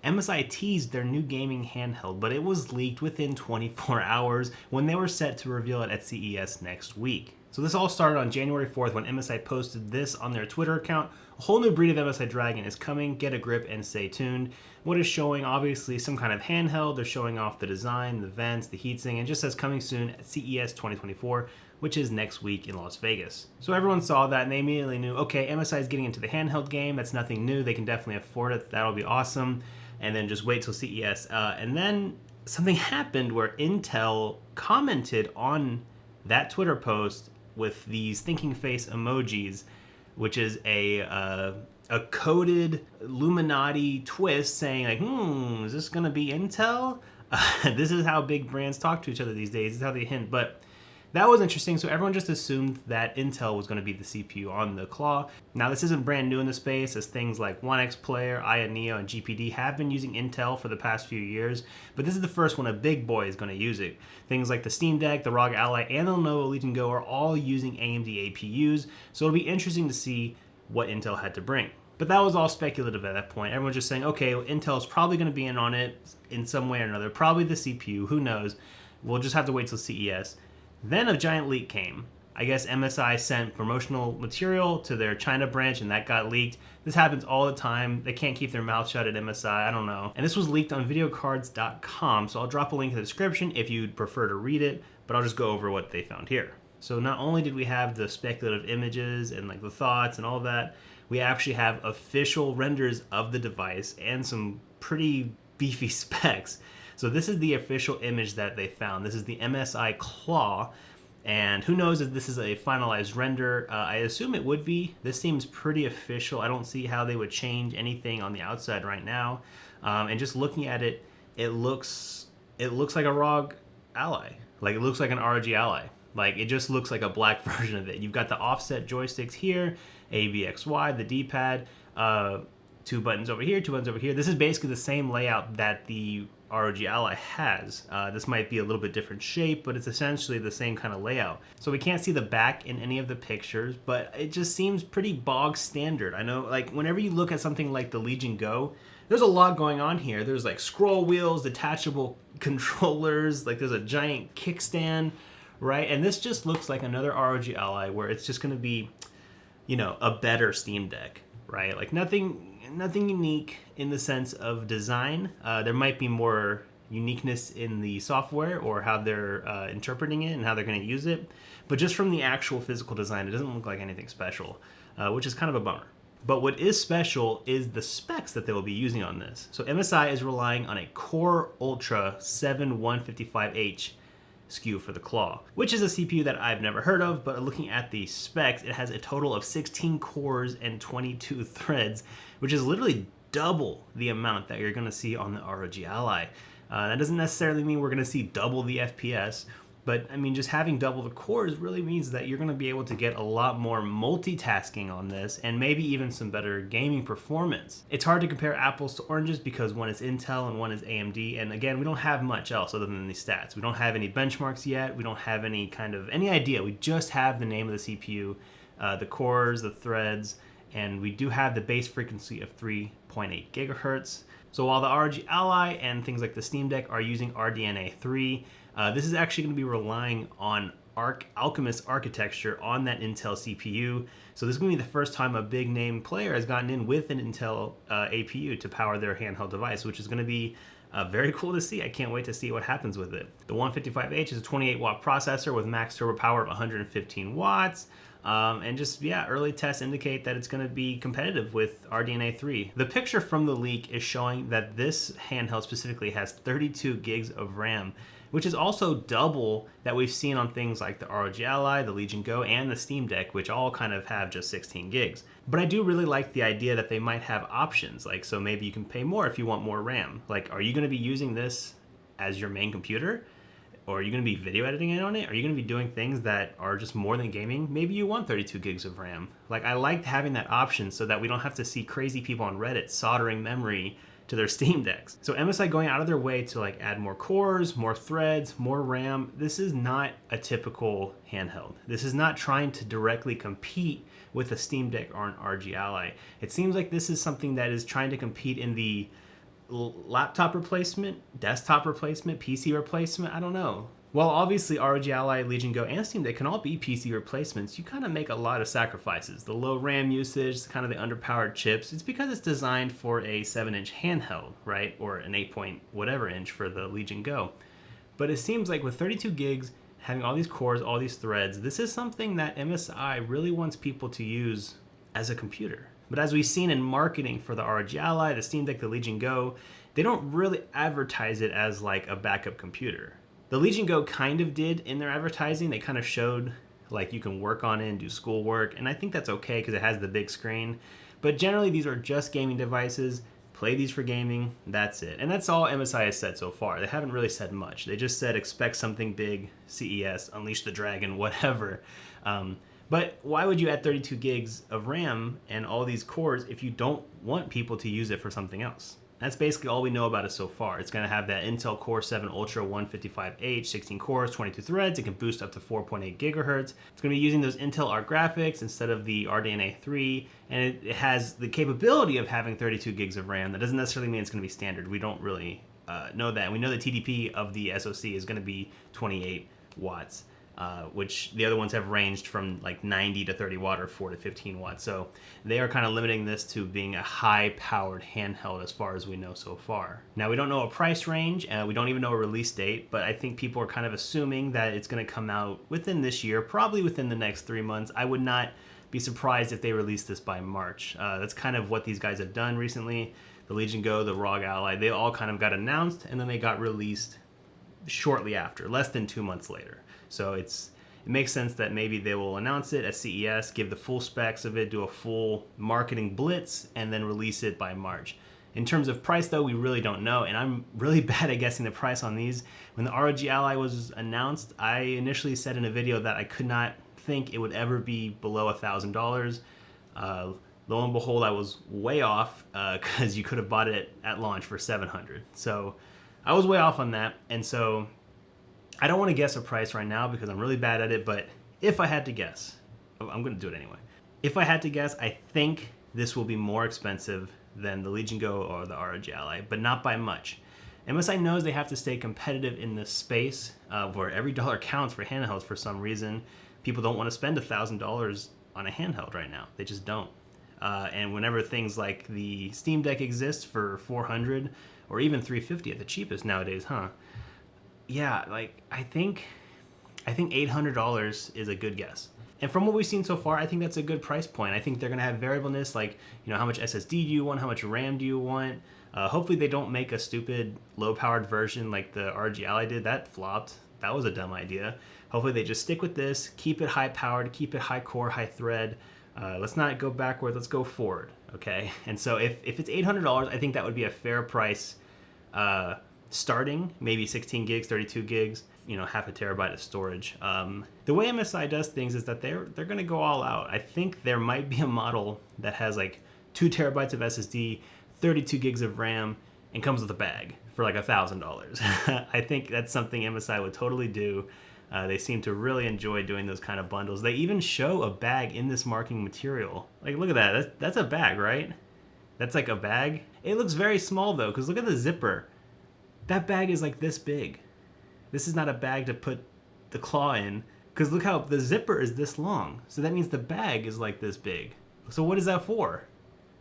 MSI teased their new gaming handheld, but it was leaked within 24 hours when they were set to reveal it at CES next week. So this all started on January 4th when MSI posted this on their Twitter account. A whole new breed of MSI Dragon is coming, get a grip and stay tuned. What is showing, obviously, some kind of handheld. They're showing off the design, the vents, the heatsink, and just says coming soon at CES 2024, which is next week in Las Vegas. So everyone saw that and they immediately knew, okay, MSI is getting into the handheld game. That's nothing new. They can definitely afford it. That'll be awesome. And then just wait till CES. And then something happened where Intel commented on that Twitter post with these thinking face emojis, which is a coded Illuminati twist saying like, is this gonna be Intel? This is how big brands talk to each other these days. This is how they hint. But that was interesting. So everyone just assumed that Intel was going to be the CPU on the Claw. Now this isn't brand new in the space, as things like 1X Player, Aya Neo, and GPD have been using Intel for the past few years, but this is the first one a big boy is going to use it. Things like the Steam Deck, the ROG Ally, and the Lenovo Legion Go are all using AMD APUs, so it'll be interesting to see what Intel had to bring. But that was all speculative at that point. Everyone's just saying, okay, well, Intel's probably going to be in on it in some way or another, probably the CPU, who knows. We'll just have to wait till CES. Then a giant leak came. I guess MSI sent promotional material to their China branch and that got leaked. This happens all the time. They can't keep their mouth shut at MSI, I don't know. And this was leaked on videocards.com, so I'll drop a link in the description if you'd prefer to read it, but I'll just go over what they found here. So not only did we have the speculative images and like the thoughts and all that, we actually have official renders of the device and some pretty beefy specs. So this is the official image that they found. This is the MSI Claw, and who knows if this is a finalized render. I assume it would be. This seems pretty official. I don't see how they would change anything on the outside right now. And just looking at it, it looks like a ROG Ally. Like it looks like an ROG Ally. Like it just looks like a black version of it. You've got the offset joysticks here, A, B, X, Y, the D-pad, 2 buttons over here, 2 buttons over here. This is basically the same layout that the ROG Ally has. This might be a little bit different shape, but it's essentially the same kind of layout. So we can't see the back in any of the pictures, but it just seems pretty bog standard. I know, like, whenever you look at something like the Legion Go, there's a lot going on here. There's like scroll wheels, detachable controllers, like there's a giant kickstand, right? And this just looks like another ROG Ally where it's just gonna be, you know, a better Steam Deck, right? Like nothing unique in the sense of design. There might be more uniqueness in the software or how they're interpreting it and how they're going to use it. But just from the actual physical design, it doesn't look like anything special, which is kind of a bummer. But what is special is the specs that they will be using on this. So MSI is relying on a Core Ultra 7155H SKU for the Claw, which is a CPU that I've never heard of, but looking at the specs, it has a total of 16 cores and 22 threads, which is literally double the amount that you're going to see on the ROG Ally. That doesn't necessarily mean we're going to see double the FPS, but I mean, just having double the cores really means that you're going to be able to get a lot more multitasking on this and maybe even some better gaming performance. It's hard to compare apples to oranges because one is Intel and one is AMD, and again, we don't have much else other than these stats. We don't have any benchmarks yet. We don't have any idea. We just have the name of the CPU, the cores, the threads, and we do have the base frequency of 3.8 gigahertz. So while the ROG Ally and things like the Steam Deck are using RDNA 3, this is actually going to be relying on Alchemist architecture on that Intel CPU. So this is going to be the first time a big name player has gotten in with an Intel APU to power their handheld device, which is going to be very cool to see. I can't wait to see what happens with it. The 155H is a 28 watt processor with max turbo power of 115 watts. And just, yeah, early tests indicate that it's going to be competitive with RDNA 3. The picture from the leak is showing that this handheld specifically has 32 gigs of RAM, which is also double that we've seen on things like the ROG Ally, the Legion Go, and the Steam Deck, which all kind of have just 16 gigs. But I do really like the idea that they might have options, like, so maybe you can pay more if you want more RAM. Like, are you going to be using this as your main computer? Or are you going to be video editing it on it? Are you going to be doing things that are just more than gaming? Maybe you want 32 gigs of RAM. Like, I liked having that option so that we don't have to see crazy people on Reddit soldering memory to their Steam Decks. So MSI going out of their way to like add more cores, more threads, more RAM. This is not a typical handheld. This is not trying to directly compete with a Steam Deck or an ROG Ally. It seems like this is something that is trying to compete in the laptop replacement, desktop replacement, PC replacement, I don't know. Well, obviously ROG Ally, Legion Go, and Steam Deck can all be PC replacements. You kind of make a lot of sacrifices. The low RAM usage, kind of the underpowered chips, it's because it's designed for a 7-inch handheld, right? Or an 8 point whatever inch for the Legion Go. But it seems like with 32 gigs, having all these cores, all these threads, this is something that MSI really wants people to use as a computer. But as we've seen in marketing for the ROG Ally, the Steam Deck, the Legion Go, they don't really advertise it as like a backup computer. The Legion Go kind of did in their advertising. They kind of showed like you can work on it and do schoolwork, and I think that's okay because it has the big screen. But generally these are just gaming devices. Play these for gaming, that's it. And that's all MSI has said so far. They haven't really said much. They just said expect something big, CES, Unleash the Dragon, whatever. But why would you add 32 gigs of RAM and all these cores if you don't want people to use it for something else? That's basically all we know about it so far. It's going to have that Intel Core 7 Ultra 155H, 16 cores, 22 threads. It can boost up to 4.8 gigahertz. It's going to be using those Intel Arc graphics instead of the RDNA 3, and it has the capability of having 32 gigs of RAM. That doesn't necessarily mean it's going to be standard. We don't really know that. We know the TDP of the SoC is going to be 28 watts. Which the other ones have ranged from like 90 to 30 watt or 4 to 15 watts. So they are kind of limiting this to being a high-powered handheld as far as we know so far. Now, we don't know a price range, and we don't even know a release date, but I think people are kind of assuming that it's going to come out within this year, probably within the next 3 months. I would not be surprised if they release this by March. That's kind of what these guys have done recently. The Legion Go, the ROG Ally, they all kind of got announced, and then they got released shortly after, less than 2 months later. So it makes sense that maybe they will announce it at CES, give the full specs of it, do a full marketing blitz, and then release it by March. In terms of price, though, we really don't know, and I'm really bad at guessing the price on these. When the ROG Ally was announced, I initially said in a video that I could not think it would ever be below $1,000. Lo and behold, I was way off because you could have bought it at launch for $700. So I was way off on that, and so I don't want to guess a price right now because I'm really bad at it, but if I had to guess, I'm going to do it anyway. If I had to guess, I think this will be more expensive than the Legion Go or the ROG Ally, but not by much. MSI knows they have to stay competitive in this space where every dollar counts for handhelds for some reason. People don't want to spend $1,000 on a handheld right now. They just don't. And whenever things like the Steam Deck exist for $400 or even $350 at the cheapest nowadays, yeah, like I think $800 is a good guess. And from what we've seen so far, I think that's a good price point. I think they're going to have variableness like, how much SSD do you want? How much RAM do you want? Hopefully they don't make a stupid low-powered version like the ROG Ally did. That flopped. That was a dumb idea. Hopefully they just stick with this, keep it high-powered, keep it high-core, high-thread. Let's not go backward. Let's go forward, okay? And so if it's $800, I think that would be a fair price starting, maybe 16 gigs, 32 gigs, half a terabyte of storage. The way MSI does things is that they're going to go all out. I think there might be a model that has like 2 terabytes of SSD, 32 gigs of RAM, and comes with a bag for like $1,000. I think that's something MSI would totally do. They seem to really enjoy doing those kind of bundles. They even show a bag in this marketing material. Like, look at that. That's a bag, right? That's like a bag. It looks very small though, because look at the zipper. That bag is like this big. This is not a bag to put the claw in, because look how the zipper is this long. So that means the bag is like this big. So what is that for?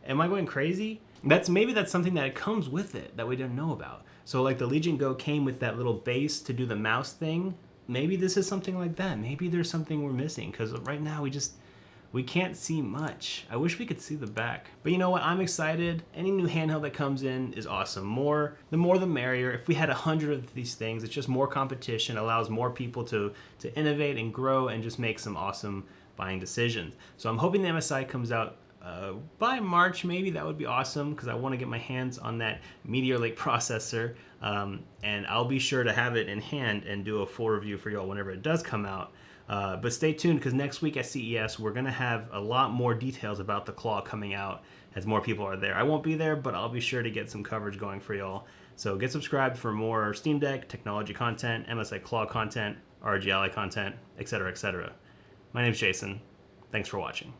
Am I going crazy? Maybe that's something that comes with it that we didn't know about. So like the Legion Go came with that little base to do the mouse thing. Maybe this is something like that. Maybe there's something we're missing, because right now we can't see much. I wish we could see the back. But you know what? I'm excited. Any new handheld that comes in is awesome. The more the merrier. If we had 100 of these things, it's just more competition, allows more people to innovate and grow and just make some awesome buying decisions. So I'm hoping the MSI comes out by March, maybe. That would be awesome, because I want to get my hands on that Meteor Lake processor. And I'll be sure to have it in hand and do a full review for y'all whenever it does come out. But stay tuned, because next week at CES, we're going to have a lot more details about the Claw coming out as more people are there. I won't be there, but I'll be sure to get some coverage going for y'all. So get subscribed for more Steam Deck, technology content, MSI Claw content, ROG Ally content, etc., etc. My name's Jason. Thanks for watching.